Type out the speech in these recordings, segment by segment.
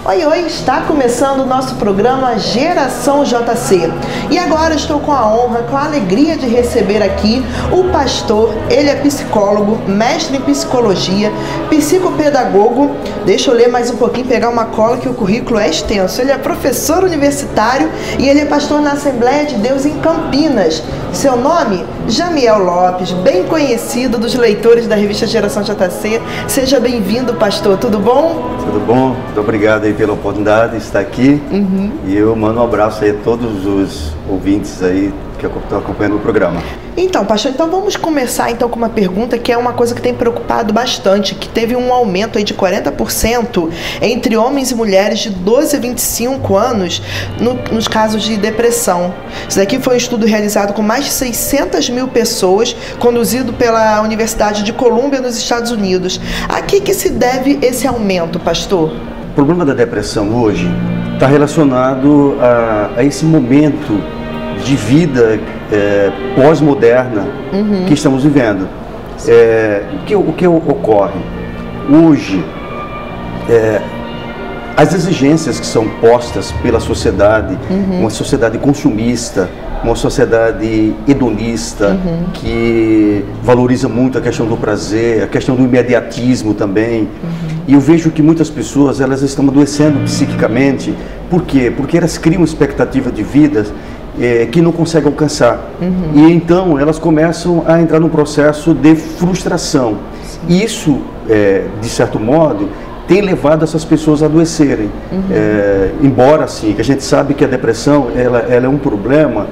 Oi, oi, está começando o nosso programa Geração JC. E agora estou com a honra, com a alegria de receber aqui o pastor. Ele é psicólogo, mestre em psicologia, psicopedagogo. Deixa eu ler mais um pouquinho, pegar uma cola que o currículo é extenso. Ele é professor universitário e ele é pastor na Assembleia de Deus em Campinas. Seu nome? Jamiel Lopes, bem conhecido dos leitores da revista Geração JC. Seja bem-vindo, pastor. Tudo bom? Tudo bom? Muito obrigado aí pela oportunidade de estar aqui. E eu mando um abraço aí a todos os ouvintes aí que estão acompanhando o programa. Então, pastor, vamos começar então com uma pergunta que é uma coisa que tem preocupado bastante, que teve um aumento aí de 40% entre homens e mulheres de 12 a 25 anos nos casos de depressão. Isso daqui foi um estudo realizado com mais de 600 mil pessoas, conduzido pela Universidade de Colômbia, nos Estados Unidos. A que se deve esse aumento, pastor? O problema da depressão hoje está relacionado a esse momento de vida pós-moderna que estamos vivendo. O que ocorre? Hoje, as exigências que são postas pela sociedade, uma sociedade consumista, uma sociedade hedonista, que valoriza muito a questão do prazer, a questão do imediatismo também. E eu vejo que muitas pessoas, elas estão adoecendo psiquicamente. Por quê? Porque elas criam expectativa de vida que não conseguem alcançar. E então elas começam a entrar num processo de frustração. E isso, de certo modo, tem levado essas pessoas a adoecerem. Embora, assim, que a gente sabe que a depressão ela é um problema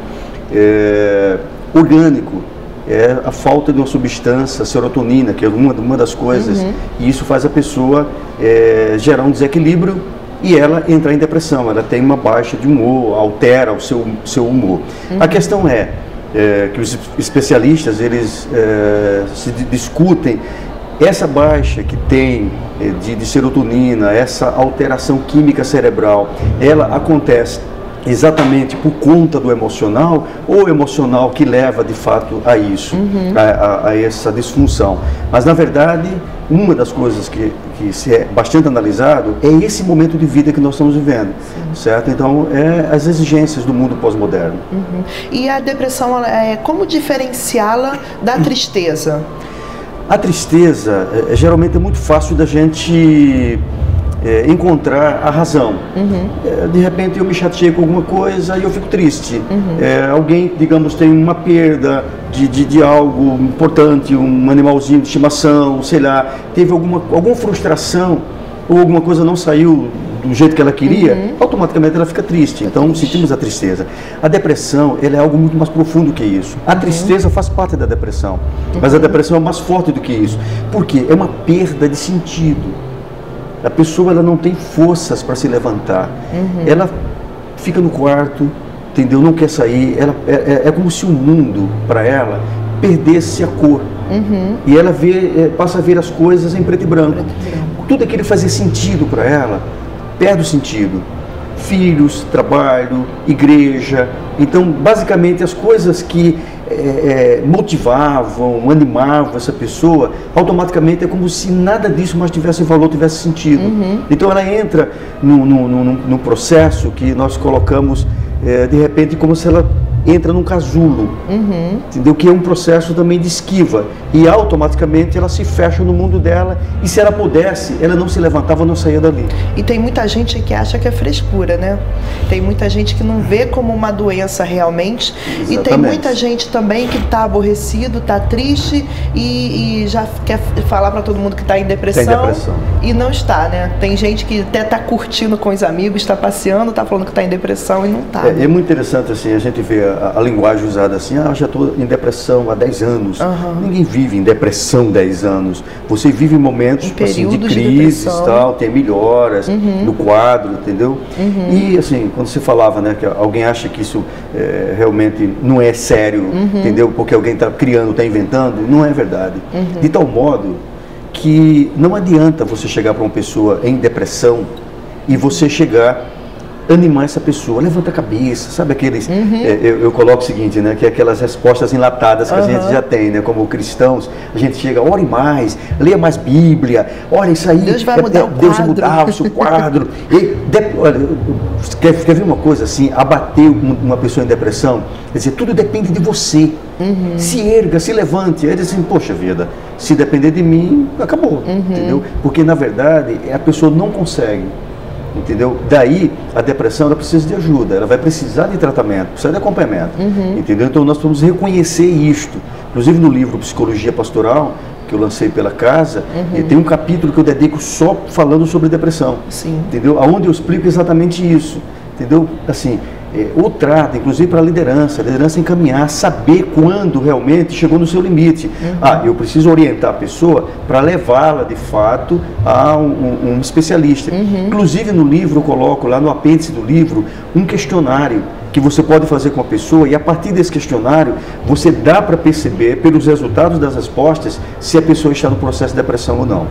orgânico. É a falta de uma substância, a serotonina, que é uma das coisas, e isso faz a pessoa gerar um desequilíbrio e ela entrar em depressão. Ela tem uma baixa de humor, altera o seu humor. A questão é que os especialistas, eles se discutem essa baixa que tem de serotonina, essa alteração química cerebral, ela acontece exatamente por conta do emocional, ou emocional que leva de fato a isso, a essa disfunção. Mas na verdade, uma das coisas que se é bastante analisado é esse momento de vida que nós estamos vivendo, certo? Então, as exigências do mundo pós-moderno. E a depressão, como diferenciá-la da tristeza? A tristeza, geralmente é muito fácil da gente encontrar a razão. De repente eu me chateei com alguma coisa e eu fico triste. Alguém, digamos, tem uma perda de algo importante, um animalzinho de estimação, sei lá, teve alguma frustração ou alguma coisa não saiu do jeito que ela queria, automaticamente ela fica triste. Então sentimos a tristeza. A depressão, ela é algo muito mais profundo que isso. A tristeza faz parte da depressão, mas a depressão é mais forte do que isso. Por quê? É uma perda de sentido. A pessoa, ela não tem forças para se levantar. Ela fica no quarto, entendeu? Não quer sair. É como se o mundo, para ela, perdesse a cor. E ela passa a ver as coisas em preto e branco. Tudo aquilo que fazia sentido para ela, perde o sentido. Filhos, trabalho, igreja. Então, basicamente, as coisas que motivavam, animavam essa pessoa, automaticamente é como se nada disso mais tivesse valor, tivesse sentido. Então ela entra num processo que nós colocamos, de repente, como se ela entra num casulo, entendeu? Que é um processo também de esquiva, e automaticamente ela se fecha no mundo dela, e se ela pudesse, ela não se levantava, não saía dali. E tem muita gente que acha que é frescura, né? Tem muita gente que não vê como uma doença realmente. Exatamente. E tem muita gente também que está aborrecido, está triste e já quer falar para todo mundo que está em depressão. Tem depressão. E não está, né? Tem gente que até está curtindo com os amigos, está passeando, está falando que está em depressão e não está. É muito interessante assim, a gente vê a linguagem usada assim, já estou em depressão há 10 anos. Ninguém vive em depressão 10 anos. Você vive em momentos assim, de crises, tal, tem melhoras no quadro, entendeu? E assim, quando você falava, né, que alguém acha que isso realmente não é sério, entendeu? Porque alguém está criando, está inventando, não é verdade. De tal modo que não adianta você chegar para uma pessoa em depressão e você chegar animar essa pessoa, levanta a cabeça, sabe aqueles, eu coloco o seguinte, né, que é aquelas respostas enlatadas que a gente já tem, né, como cristãos, a gente chega, ore mais, leia mais Bíblia, olha isso aí, Deus vai mudar o quadro. Deus vai mudar o seu quadro. Olha, quer ver uma coisa assim, abater uma pessoa em depressão, quer dizer, tudo depende de você, se erga, se levante, aí diz assim, poxa vida, se depender de mim, acabou, entendeu? Porque na verdade a pessoa não consegue. Entendeu? Daí a depressão ela precisa de ajuda, ela vai precisar de tratamento, precisa de acompanhamento. Entendeu? Então nós vamos reconhecer isto. Inclusive no livro Psicologia Pastoral, que eu lancei pela casa, tem um capítulo que eu dedico só falando sobre depressão. Sim. Entendeu? Onde eu explico exatamente isso. Entendeu? Assim, o trato, inclusive para a liderança encaminhar, saber quando realmente chegou no seu limite. Eu preciso orientar a pessoa para levá-la de fato a um especialista. Inclusive no livro eu coloco lá no apêndice do livro um questionário que você pode fazer com a pessoa e a partir desse questionário você dá para perceber pelos resultados das respostas se a pessoa está no processo de depressão ou não.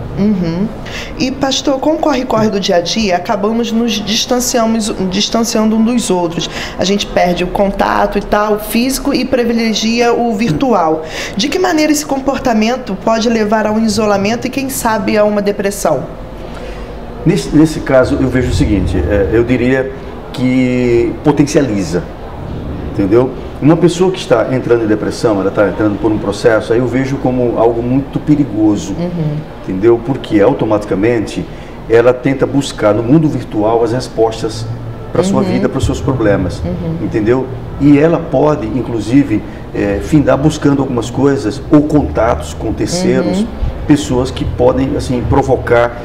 E pastor, com o corre-corre do dia a dia, acabamos nos distanciando um dos outros. A gente perde o contato e tal, o físico, e privilegia o virtual. De que maneira esse comportamento pode levar a um isolamento e quem sabe a uma depressão? Nesse caso eu vejo o seguinte, eu diria que potencializa, entendeu? Uma pessoa que está entrando em depressão, ela está entrando por um processo, aí eu vejo como algo muito perigoso, entendeu? Porque automaticamente ela tenta buscar no mundo virtual as respostas para a sua vida, para os seus problemas, entendeu? E ela pode, inclusive, findar buscando algumas coisas ou contatos com terceiros, pessoas que podem, assim, provocar,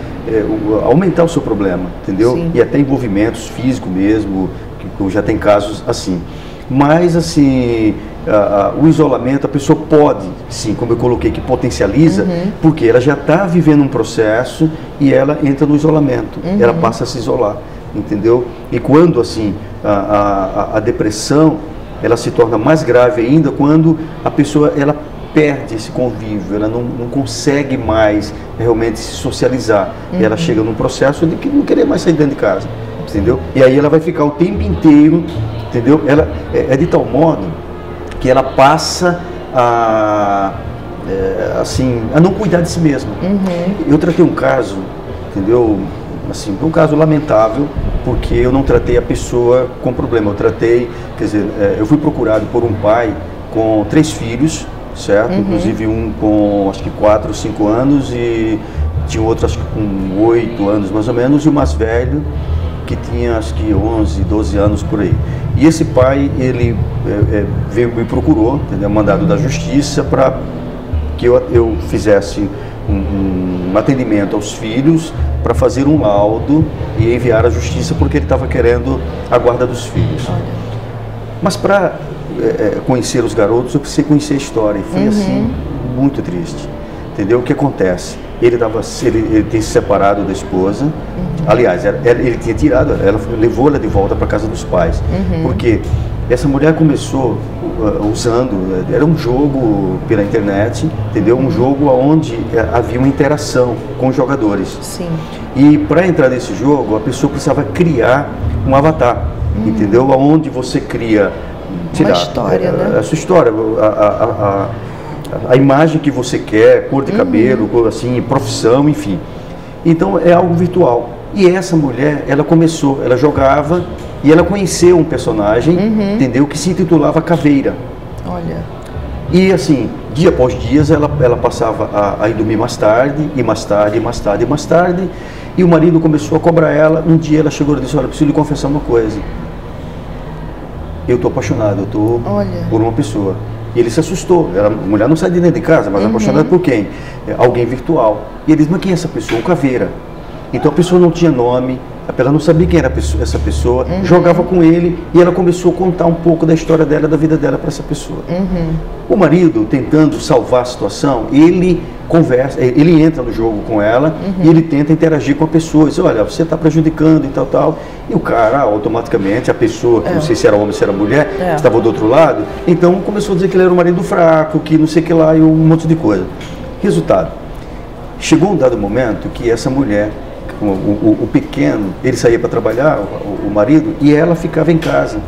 aumentar o seu problema, entendeu? Sim. E até envolvimentos físicos mesmo, que já tem casos assim. Mas, assim, o isolamento, a pessoa pode, sim, como eu coloquei, que potencializa, porque ela já está vivendo um processo e ela entra no isolamento, ela passa a se isolar, entendeu? E quando, assim, a depressão, ela se torna mais grave ainda quando a pessoa, ela perde esse convívio, ela não consegue mais realmente se socializar. Ela chega num processo de que não querer mais sair dentro de casa, entendeu? E aí ela vai ficar o tempo inteiro, entendeu? Ela é de tal modo que ela passa assim, a não cuidar de si mesma. Eu tratei um caso, entendeu? Assim, um caso lamentável, porque eu não tratei a pessoa com problema. Eu tratei, quer dizer, eu fui procurado por um pai com 3 filhos, certo? Inclusive um com acho que 4 ou 5 anos e tinha outro acho que com 8 anos mais ou menos, e o mais velho que tinha acho que 11, 12 anos por aí. E esse pai, ele veio, me procurou, entendeu? Mandado da justiça para que eu fizesse um atendimento aos filhos para fazer um laudo e enviar à justiça porque ele estava querendo a guarda dos filhos. Mas para conhecer os garotos, eu precisei conhecer a história. E foi assim, muito triste. Entendeu? O que acontece? Ele tinha se separado da esposa. Aliás, ele tinha tirado, ela levou ela de volta para a casa dos pais. Porque essa mulher começou usando, era um jogo pela internet, entendeu? Um jogo onde havia uma interação com os jogadores. Sim. E para entrar nesse jogo, a pessoa precisava criar um avatar, entendeu? Onde você cria uma história, né? A sua história, a imagem que você quer, cor de cabelo, cor, assim, profissão, enfim. Então é algo virtual. E essa mulher, ela começou, ela jogava e ela conheceu um personagem, entendeu? Que se intitulava Caveira. Olha. E assim, dia após dia, ela passava a ir dormir mais tarde, e mais tarde, e mais tarde, e mais tarde. E o marido começou a cobrar ela. Um dia ela chegou e disse: olha, preciso lhe confessar uma coisa. Eu estou apaixonado, eu estou por uma pessoa. E ele se assustou. A mulher não sai de dentro de casa, mas apaixonada por quem? Alguém virtual. E ele disse: mas quem é essa pessoa? O Caveira. Então a pessoa não tinha nome, ela não sabia quem era essa pessoa, jogava com ele e ela começou a contar um pouco da história dela, da vida dela para essa pessoa. O marido, tentando salvar a situação, ele conversa, ele entra no jogo com ela e ele tenta interagir com a pessoa, diz: olha, você está prejudicando e tal, tal. E o cara, automaticamente, a pessoa, que não sei se era homem, se era mulher, que estava do outro lado, então começou a dizer que ele era um marido fraco, que não sei o que lá e um monte de coisa. Resultado, chegou um dado momento que essa mulher o pequeno, ele saía para trabalhar, o marido, e ela ficava em casa.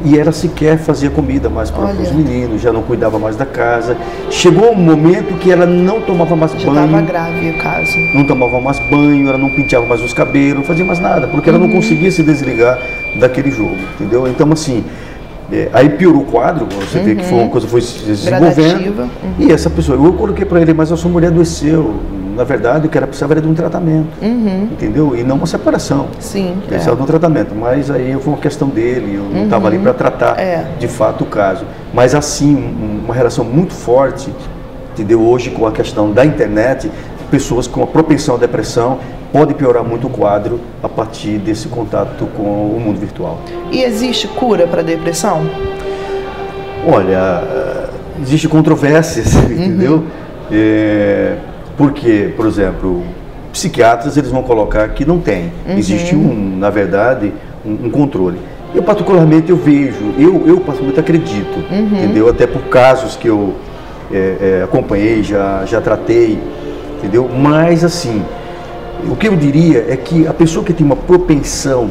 E ela sequer fazia comida mais para os meninos, já não cuidava mais da casa. Chegou um momento que ela não tomava mais banho. Já estava grave o caso. Não tomava mais banho, ela não penteava mais os cabelos, não fazia mais nada, porque ela não conseguia se desligar daquele jogo, entendeu? Então, assim, aí piorou o quadro, você vê que foi uma coisa que foi se desenvolvendo. E essa pessoa, eu coloquei para ele, mas a sua mulher adoeceu. Na verdade, o que ela precisava era de um tratamento, entendeu? E não uma separação. Sim. Ele precisava de um tratamento, mas aí foi uma questão dele, eu não estava ali para tratar de fato o caso. Mas assim, uma relação muito forte, entendeu? Hoje com a questão da internet, pessoas com a propensão à depressão, pode piorar muito o quadro a partir desse contato com o mundo virtual. E existe cura para a depressão? Olha, existe controvérsias, entendeu? Porque, por exemplo, psiquiatras eles vão colocar que não tem. Existe na verdade, um controle. Eu particularmente eu vejo, eu particularmente acredito, entendeu? Até por casos que eu acompanhei, já tratei, entendeu? Mas assim, o que eu diria é que a pessoa que tem uma propensão,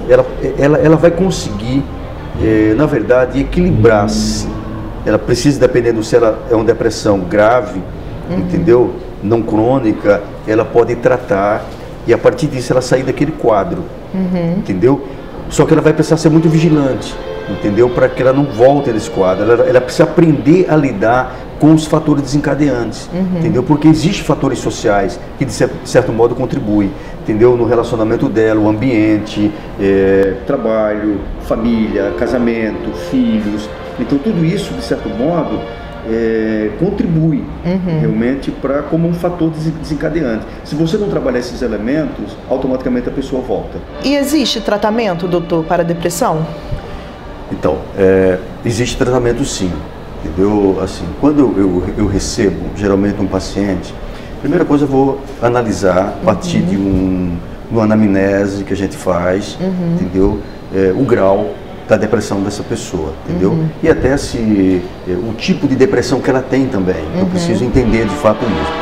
ela vai conseguir, na verdade, equilibrar-se. Ela precisa, dependendo se ela é uma depressão grave, entendeu? Não crônica, ela pode tratar e a partir disso ela sair daquele quadro, entendeu? Só que ela vai precisar ser muito vigilante, entendeu? Para que ela não volte desse quadro, ela precisa aprender a lidar com os fatores desencadeantes, entendeu? Porque existem fatores sociais que de certo modo contribuem, entendeu? No relacionamento dela, o ambiente, trabalho, família, casamento, filhos, então tudo isso de certo modo contribui realmente como um fator desencadeante. Se você não trabalhar esses elementos, automaticamente a pessoa volta. E existe tratamento, doutor, para a depressão? Então, existe tratamento sim, entendeu? Assim, quando eu recebo geralmente um paciente, a primeira coisa eu vou analisar a partir de uma anamnese que a gente faz, entendeu? O grau da depressão dessa pessoa, entendeu? E até o tipo de depressão que ela tem também. Eu preciso entender de fato isso.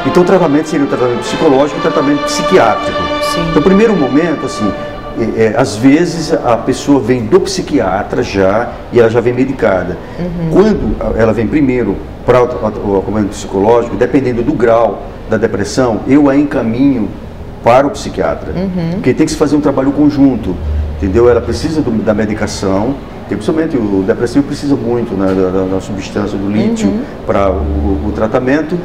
Então o tratamento seria o tratamento psicológico e o tratamento psiquiátrico. Sim. Então, no primeiro momento, assim, às vezes a pessoa vem do psiquiatra e ela já vem medicada. Quando ela vem primeiro para o acompanhamento psicológico, dependendo do grau da depressão, eu a encaminho para o psiquiatra. Porque tem que se fazer um trabalho conjunto. Entendeu? Ela precisa da medicação, principalmente o depressivo precisa muito, né, da substância, do lítio para o tratamento,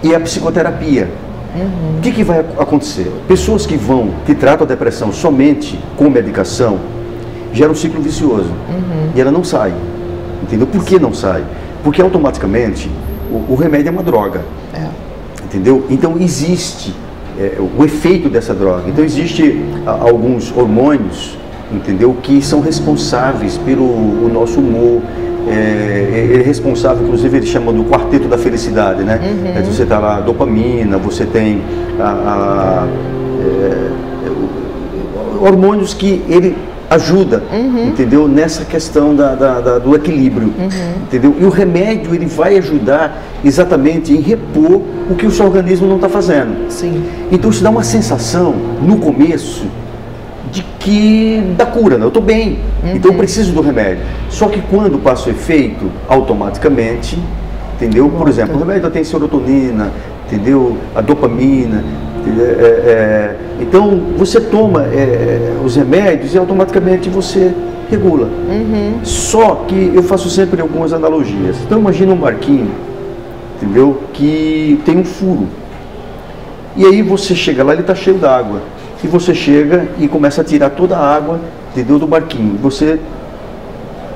e a psicoterapia. O que vai acontecer? Pessoas que tratam a depressão somente com medicação, gera um ciclo vicioso, e ela não sai. Entendeu? Por que não sai? Porque automaticamente o remédio é uma droga. Entendeu? Então existe o efeito dessa droga. Então existe alguns hormônios, entendeu, que são responsáveis pelo nosso humor. Ele é responsável, inclusive ele chama do quarteto da felicidade, né? Você está lá, dopamina, você tem hormônios que ele ajuda, entendeu, nessa questão do equilíbrio, entendeu? E o remédio ele vai ajudar exatamente em repor o que o seu organismo não está fazendo. Sim. Então isso dá uma sensação no começo da cura, né? Eu estou bem, então eu preciso do remédio. Só que quando passa o efeito, automaticamente, entendeu? Por exemplo, o remédio tem serotonina, entendeu? A dopamina. Então você toma os remédios e automaticamente você regula. Só que eu faço sempre algumas analogias. Então imagina um barquinho, entendeu? Que tem um furo. E aí você chega lá, ele está cheio d'água. E você chega e começa a tirar toda a água, entendeu, do barquinho. Você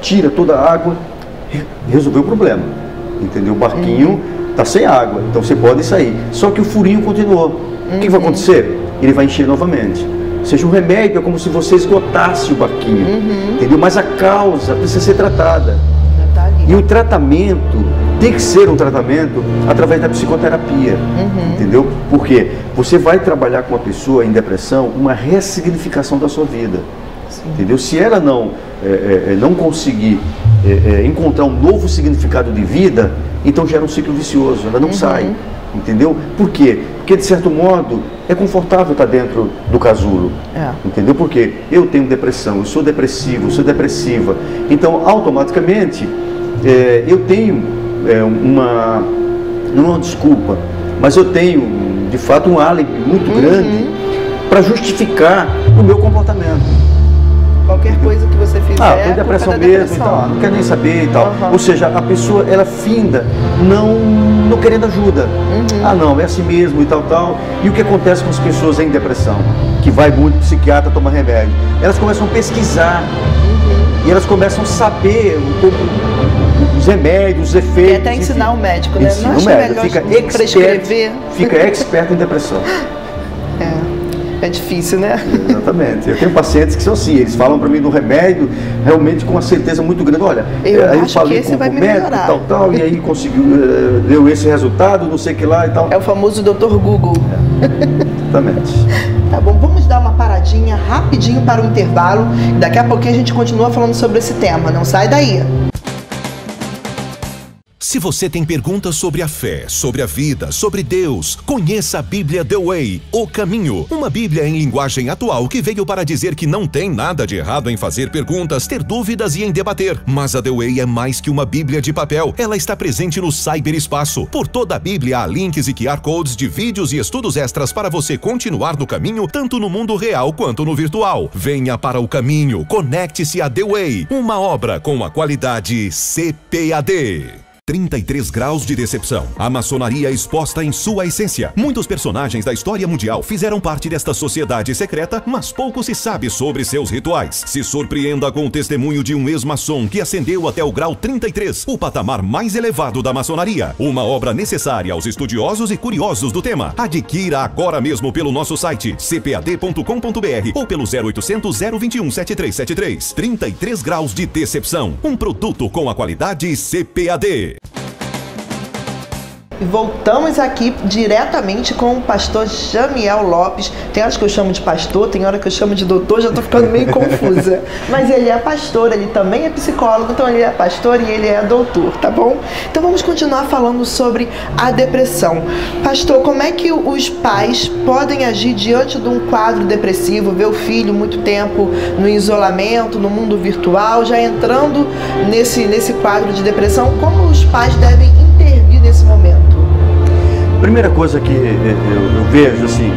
tira toda a água, resolveu o problema, entendeu? O barquinho está sem água, então você pode sair. Só que o furinho continuou. O que vai acontecer? Ele vai encher novamente. Ou seja, o remédio é como se você esgotasse o barquinho, entendeu? Mas a causa precisa ser tratada. E o tratamento tem que ser um tratamento através da psicoterapia, entendeu? Porque você vai trabalhar com uma pessoa em depressão uma ressignificação da sua vida, entendeu? Se ela não conseguir encontrar um novo significado de vida, então gera um ciclo vicioso, ela não sai, entendeu? Por quê? Porque, de certo modo, é confortável estar dentro do casulo, entendeu? Porque eu tenho depressão, eu sou depressivo, eu sou depressiva, então, automaticamente, eu tenho não é uma desculpa, mas eu tenho, de fato, um álibi muito grande para justificar o meu comportamento. Qualquer coisa que você fizer, tem depressão mesmo, então, não quer nem saber e tal. Ou seja, a pessoa, ela finda não querendo ajuda. Não, é assim mesmo e tal. E o que acontece com as pessoas em depressão? Que vai muito psiquiatra, toma remédio. Elas começam a pesquisar. E elas começam a saber um pouco os remédios, os efeitos. E até ensinar o médico, né? Ensina o médico, fica expert em depressão. É difícil, né? Exatamente. Eu tenho pacientes que são assim, eles falam para mim do remédio realmente com uma certeza muito grande. Olha, aí eu falei com o médico, tal, e aí conseguiu, deu esse resultado, não sei o que lá e tal. É o famoso Dr. Google. Exatamente. Tá bom, vamos dar uma paradinha rapidinho para o intervalo. Daqui a pouquinho a gente continua falando sobre esse tema. Não sai daí. Se você tem perguntas sobre a fé, sobre a vida, sobre Deus, conheça a Bíblia The Way, O Caminho. Uma Bíblia em linguagem atual que veio para dizer que não tem nada de errado em fazer perguntas, ter dúvidas e em debater. Mas a The Way é mais que uma Bíblia de papel. Ela está presente no cyberespaço. Por toda a Bíblia há links e QR Codes de vídeos e estudos extras para você continuar no caminho, tanto no mundo real quanto no virtual. Venha para o caminho, conecte-se a The Way, uma obra com a qualidade CPAD. 33 graus de decepção. A maçonaria exposta em sua essência. Muitos personagens da história mundial fizeram parte desta sociedade secreta, mas pouco se sabe sobre seus rituais. Se surpreenda com o testemunho de um ex-maçom que ascendeu até o grau 33, o patamar mais elevado da maçonaria. Uma obra necessária aos estudiosos e curiosos do tema. Adquira agora mesmo pelo nosso site cpad.com.br ou pelo 0800 021 7373. 33 graus de decepção. Um produto com a qualidade CPAD. E voltamos aqui diretamente com o pastor Jamiel Lopes. Tem horas que eu chamo de pastor, tem hora que eu chamo de doutor, já tô ficando meio confusa. Mas ele é pastor, ele também é psicólogo, então ele é pastor e ele é doutor, tá bom? Então vamos continuar falando sobre a depressão. Pastor, como é que os pais podem agir diante de um quadro depressivo, ver o filho muito tempo no isolamento, no mundo virtual, já entrando nesse quadro de depressão? Como os pais devem intervir nesse momento? Primeira coisa que eu vejo, assim,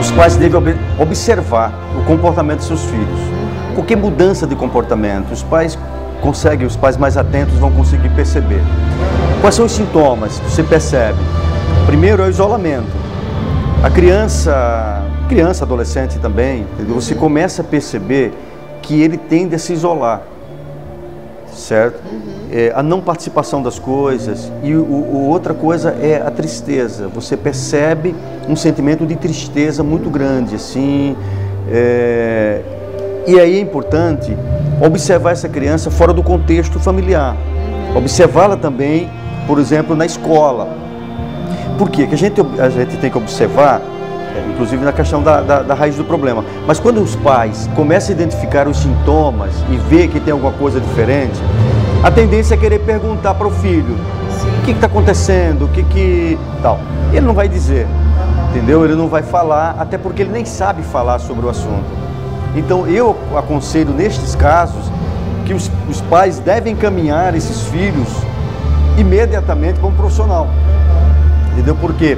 os pais devem observar o comportamento dos seus filhos. Qualquer mudança de comportamento, os pais mais atentos vão conseguir perceber. Quais são os sintomas que você percebe? Primeiro é o isolamento. A criança, adolescente também, entendeu? Você começa a perceber que ele tende a se isolar, certo? A não participação das coisas e outra coisa é a tristeza. Você percebe um sentimento de tristeza muito grande, assim, e aí é importante observar essa criança fora do contexto familiar, observá-la também, por exemplo, na escola. Por quê? Que a gente tem que observar, inclusive na questão da raiz do problema, mas quando os pais começam a identificar os sintomas e ver que tem alguma coisa diferente, a tendência é querer perguntar para o filho: o que está acontecendo, o que tal. Ele não vai dizer, entendeu? Ele não vai falar, até porque ele nem sabe falar sobre o assunto. Então eu aconselho nestes casos que os pais devem encaminhar esses filhos imediatamente para um profissional, entendeu? Porque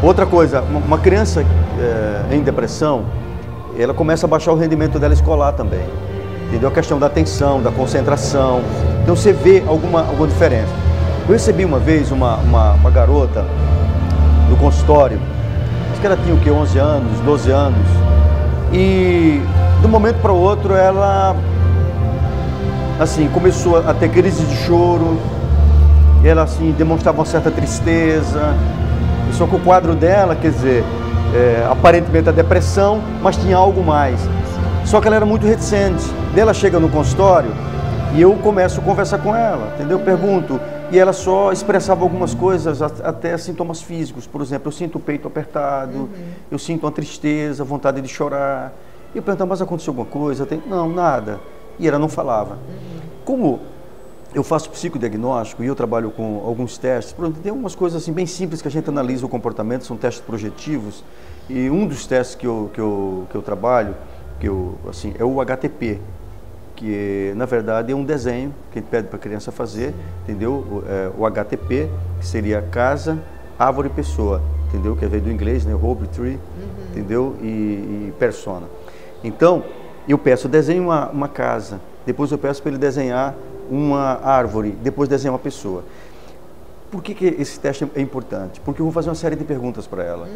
outra coisa, uma criança em depressão, ela começa a baixar o rendimento dela escolar também, entendeu? A questão da atenção, da concentração. Então você vê alguma diferença. Eu recebi uma vez uma garota no consultório, acho que ela tinha o quê? 11 anos, 12 anos, e de um momento para o outro ela, assim, começou a ter crise de choro, ela, assim, demonstrava uma certa tristeza, só que o quadro dela, quer dizer, aparentemente a depressão, mas tinha algo mais. Só que ela era muito reticente. Daí ela chega no consultório e eu começo a conversar com ela, entendeu? Eu pergunto, e ela só expressava algumas coisas, até sintomas físicos. Por exemplo, eu sinto o peito apertado, eu sinto uma tristeza, vontade de chorar. E eu perguntava: mas aconteceu alguma coisa? Não, nada. E ela não falava. Como eu faço psicodiagnóstico e eu trabalho com alguns testes. Tem algumas coisas assim bem simples que a gente analisa o comportamento, são testes projetivos. E um dos testes que eu trabalho, assim, é o HTP, que na verdade é um desenho que a gente pede para a criança fazer, entendeu? O HTP, que seria casa, árvore, pessoa, entendeu? Que veio do inglês, né? Hope, tree, entendeu? E persona. Então, eu peço, desenhe uma casa, depois eu peço para ele desenhar uma árvore, depois desenhar uma pessoa. Por que esse teste é importante? Porque eu vou fazer uma série de perguntas para ela.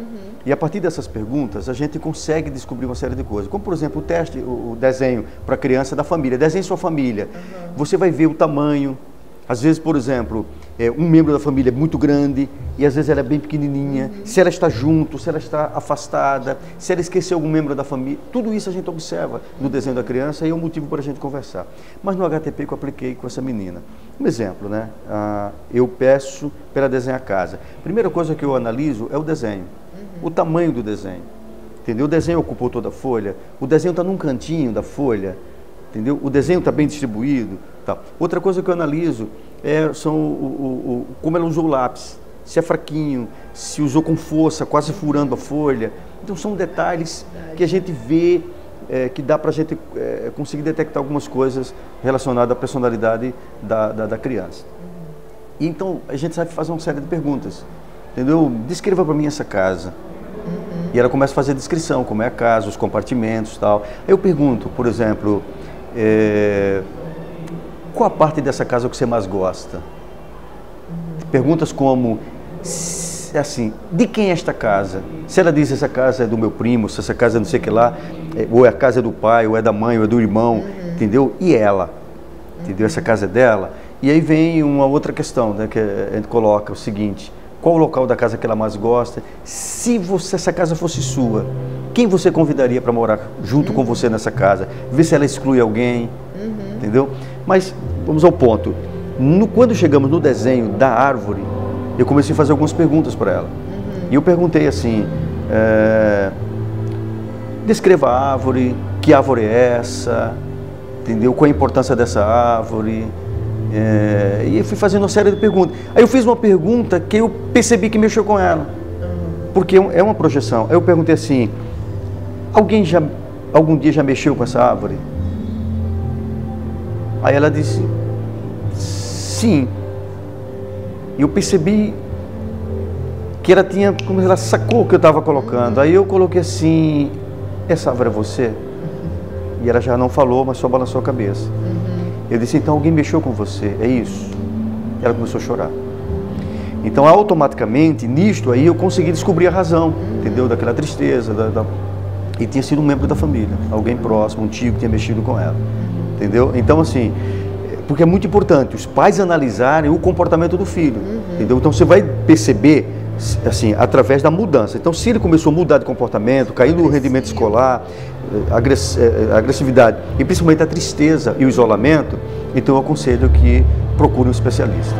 E a partir dessas perguntas, a gente consegue descobrir uma série de coisas. Como, por exemplo, o teste, o desenho para a criança da família. Desenhe sua família. Você vai ver o tamanho. Às vezes, por exemplo, um membro da família é muito grande e às vezes ela é bem pequenininha. Se ela está junto, se ela está afastada, se ela esqueceu algum membro da família. Tudo isso a gente observa no desenho da criança e é um motivo para a gente conversar. Mas no HTP que eu apliquei com essa menina. Um exemplo, né? Eu peço para ela desenhar a casa. Primeira coisa que eu analiso é o desenho. O tamanho do desenho. Entendeu? O desenho ocupou toda a folha. O desenho está num cantinho da folha. Entendeu? O desenho está bem distribuído. Tá. Outra coisa que eu analiso são como ela usou o lápis. Se é fraquinho, se usou com força, quase furando a folha. Então são detalhes que a gente vê, que dá para a gente conseguir detectar algumas coisas relacionadas à personalidade da criança. E então a gente sabe fazer uma série de perguntas. Entendeu? Descreva para mim essa casa. E ela começa a fazer a descrição, como é a casa, os compartimentos e tal. Aí eu pergunto, por exemplo, qual a parte dessa casa que você mais gosta? Perguntas como, assim, de quem é esta casa? Se ela diz essa casa é do meu primo, se essa casa é não sei o que lá, ou é a casa do pai, ou é da mãe, ou é do irmão, entendeu? E ela? Entendeu? Essa casa é dela? E aí vem uma outra questão, né, que a gente coloca o seguinte: qual o local da casa que ela mais gosta? Se essa casa fosse sua, quem você convidaria para morar junto com você nessa casa? Ver se ela exclui alguém, entendeu? Mas vamos ao ponto. Quando chegamos no desenho da árvore, eu comecei a fazer algumas perguntas para ela. E eu perguntei assim, descreva a árvore, que árvore é essa, entendeu? Qual a importância dessa árvore? E eu fui fazendo uma série de perguntas. Aí eu fiz uma pergunta que eu percebi que mexeu com ela, porque é uma projeção. Aí eu perguntei assim, algum dia já mexeu com essa árvore? Aí ela disse, sim. E eu percebi que ela como ela sacou o que eu estava colocando. Aí eu coloquei assim, essa árvore é você? E ela já não falou, mas só balançou a cabeça. Eu disse, então alguém mexeu com você, é isso? Ela começou a chorar. Então automaticamente, nisto aí, eu consegui descobrir a razão, entendeu? Daquela tristeza, e tinha sido um membro da família, alguém próximo, um tio que tinha mexido com ela, entendeu? Então assim, porque é muito importante os pais analisarem o comportamento do filho, entendeu? Então você vai perceber, assim, através da mudança. Então se ele começou a mudar de comportamento, cair no rendimento escolar, agressividade e principalmente a tristeza e o isolamento, então eu aconselho que procure um especialista.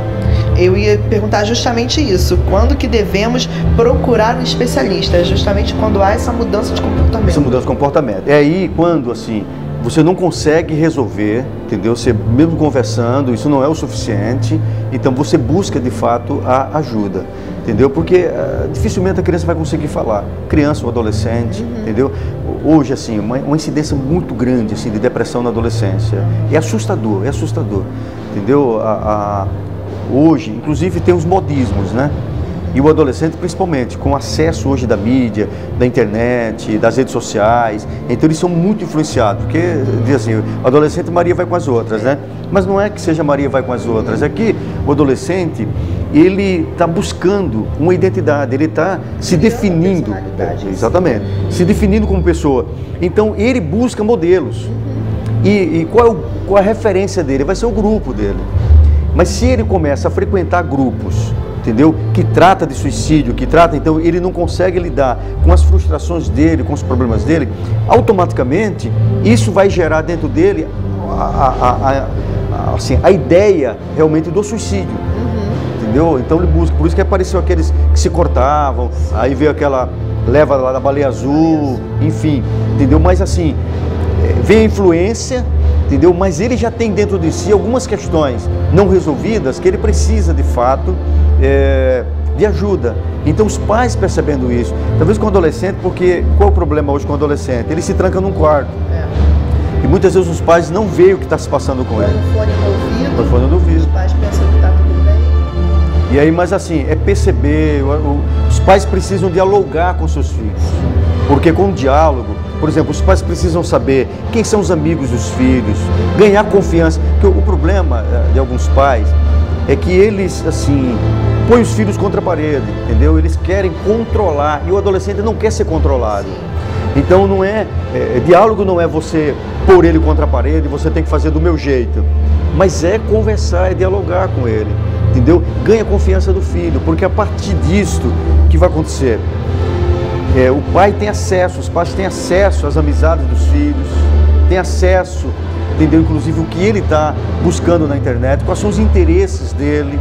Eu ia perguntar justamente isso, quando que devemos procurar um especialista? Justamente quando há essa mudança de comportamento. Essa mudança de comportamento. É aí quando, assim, você não consegue resolver, entendeu? Você mesmo conversando, isso não é o suficiente, então você busca de fato a ajuda, entendeu? Porque dificilmente a criança vai conseguir falar, criança ou adolescente, entendeu? Hoje, assim, uma incidência muito grande, assim, de depressão na adolescência, é assustador, entendeu? Hoje, inclusive, tem os modismos, né? E o adolescente, principalmente, com acesso hoje da mídia, da internet, das redes sociais, então eles são muito influenciados, porque, diz assim, o adolescente Maria vai com as outras, né? Mas não é que seja Maria vai com as outras, é que o adolescente, ele está buscando uma identidade, ele está se definindo, exatamente, se definindo como pessoa. Então, ele busca modelos. E qual a referência dele? Vai ser o grupo dele. Mas se ele começa a frequentar grupos, entendeu? Que trata de suicídio, então ele não consegue lidar com as frustrações dele, com os problemas dele, automaticamente isso vai gerar dentro dele a ideia realmente do suicídio, entendeu? Então ele busca, por isso que apareceu aqueles que se cortavam, aí veio aquela leva lá da baleia azul, enfim, entendeu? Mas assim, vem a influência entendeu? Mas ele já tem dentro de si algumas questões não resolvidas que ele precisa, de fato, de ajuda. Então os pais percebendo isso, talvez com o adolescente, porque qual é o problema hoje com o adolescente? Ele se tranca num quarto. E muitas vezes os pais não veem o que está se passando com ele. O fone no ouvido, os pais pensam que está tudo bem. E aí, mas assim, é perceber, os pais precisam dialogar com seus filhos. Porque com o diálogo, por exemplo, os pais precisam saber quem são os amigos dos filhos, ganhar confiança. Porque o problema de alguns pais é que eles, assim, põem os filhos contra a parede, entendeu? Eles querem controlar e o adolescente não quer ser controlado. Então não diálogo não é você pôr ele contra a parede, você tem que fazer do meu jeito. Mas é conversar, é dialogar com ele, entendeu? Ganha a confiança do filho, porque a partir disto que vai acontecer, o pai tem acesso, os pais têm acesso às amizades dos filhos, tem acesso, entendeu? Inclusive o que ele está buscando na internet, quais são os interesses dele,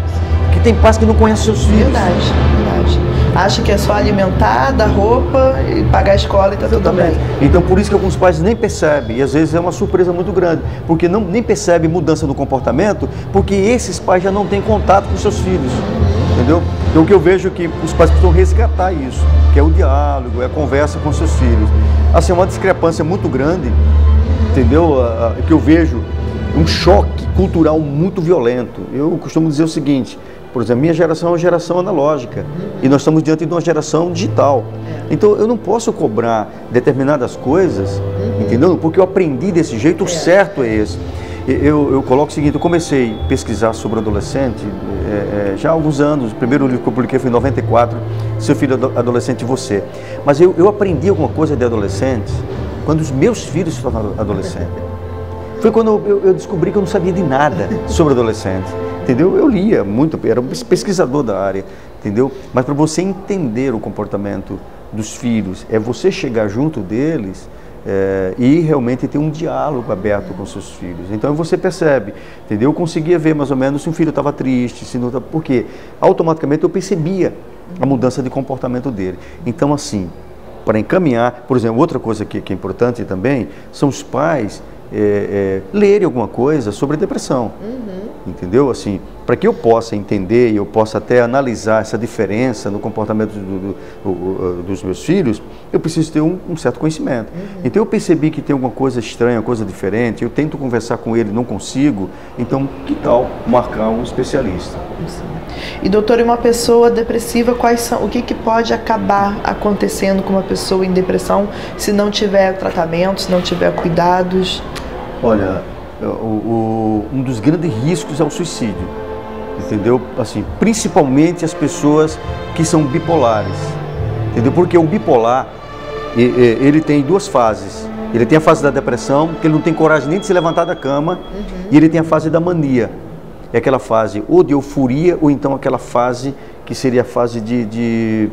que tem pais que não conhecem seus filhos. Verdade, verdade. Acha que é só alimentar, dar roupa e pagar a escola e tá tudo bem. Então por isso que alguns pais nem percebem, e às vezes é uma surpresa muito grande, porque nem percebem mudança no comportamento, porque esses pais já não têm contato com seus filhos, entendeu? Então o que eu vejo é que os pais precisam resgatar isso, que é o diálogo, é a conversa com seus filhos. Assim, uma discrepância muito grande, entendeu? Que eu vejo um choque cultural muito violento. Eu costumo dizer o seguinte: por exemplo, minha geração é uma geração analógica e nós estamos diante de uma geração digital. Então eu não posso cobrar determinadas coisas, entendeu? Porque eu aprendi desse jeito, o certo é esse. Eu coloco o seguinte: eu comecei a pesquisar sobre adolescente já há alguns anos. O primeiro livro que eu publiquei foi em 94, Seu Filho Adolescente e Você. Mas eu aprendi alguma coisa de adolescente quando os meus filhos se tornaram adolescentes. Foi quando eu descobri que eu não sabia de nada sobre adolescente. Entendeu? Eu lia muito, era um pesquisador da área, entendeu? Mas para você entender o comportamento dos filhos, é você chegar junto deles e realmente ter um diálogo aberto com seus filhos. Então você percebe, entendeu? Eu conseguia ver mais ou menos se um filho estava triste, se não estava... Porque automaticamente eu percebia a mudança de comportamento dele. Então assim, para encaminhar, por exemplo, outra coisa que é importante também, são os pais lerem alguma coisa sobre depressão. Entendeu? Assim, para que eu possa entender e eu possa até analisar essa diferença no comportamento dos meus filhos, eu preciso ter um certo conhecimento. Então eu percebi que tem alguma coisa estranha, coisa diferente, eu tento conversar com ele, não consigo, então que tal marcar um especialista? E doutor, e uma pessoa depressiva, o que pode acabar acontecendo com uma pessoa em depressão se não tiver tratamento, se não tiver cuidados? Olha, um dos grandes riscos é o suicídio, entendeu? Assim, principalmente as pessoas que são bipolares, entendeu? Porque o bipolar, ele tem duas fases. Ele tem a fase da depressão, que ele não tem coragem nem de se levantar da cama, e ele tem a fase da mania. É aquela fase ou de euforia, ou então aquela fase que seria a fase de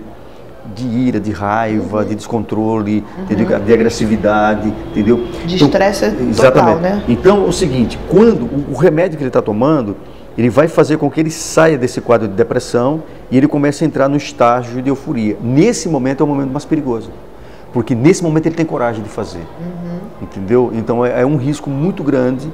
ira, de raiva, de descontrole, de agressividade, entendeu? De estresse total, exatamente, né? Então, é o seguinte, quando o remédio que ele está tomando, ele vai fazer com que ele saia desse quadro de depressão e ele comece a entrar no estágio de euforia. Nesse momento é o momento mais perigoso, porque nesse momento ele tem coragem de fazer, entendeu? Então, é um risco muito grande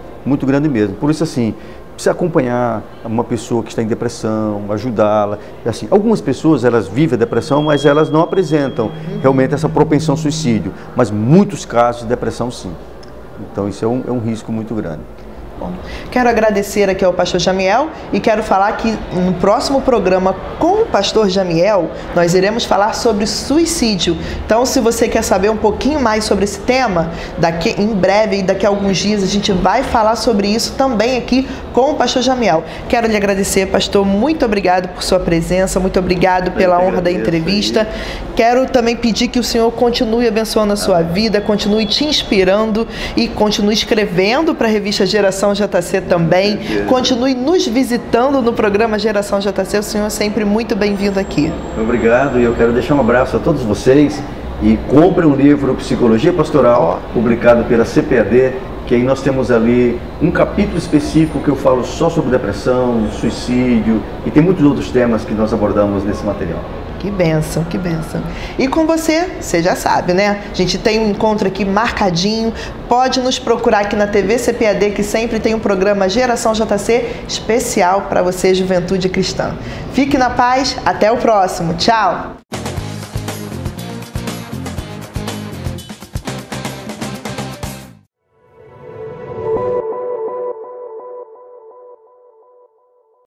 mesmo. Por isso, assim, precisa acompanhar uma pessoa que está em depressão, ajudá-la. Assim, algumas pessoas, elas vivem a depressão, mas elas não apresentam realmente essa propensão ao suicídio. Mas muitos casos de depressão, sim. Então, isso é um risco muito grande. Bom, quero agradecer aqui ao pastor Jamiel e quero falar que no próximo programa com o pastor Jamiel nós iremos falar sobre suicídio. Então, se você quer saber um pouquinho mais sobre esse tema, em breve, daqui a alguns dias, a gente vai falar sobre isso também aqui com o pastor Jamiel. Quero lhe agradecer, pastor, muito obrigado por sua presença, muito obrigado pela honra da entrevista. Quero também pedir que o Senhor continue abençoando a sua vida, continue te inspirando e continue escrevendo para a revista Geração JC também. Continue nos visitando no programa Geração JC. O senhor é sempre muito bem-vindo aqui. Obrigado, e eu quero deixar um abraço a todos vocês e comprem um livro Psicologia Pastoral, publicado pela CPAD, que aí nós temos ali um capítulo específico que eu falo só sobre depressão, suicídio, e tem muitos outros temas que nós abordamos nesse material. Que bênção, que bênção. E com você já sabe, né? A gente tem um encontro aqui marcadinho. Pode nos procurar aqui na TV CPAD, que sempre tem um programa Geração JC especial para você, juventude cristã. Fique na paz, até o próximo. Tchau!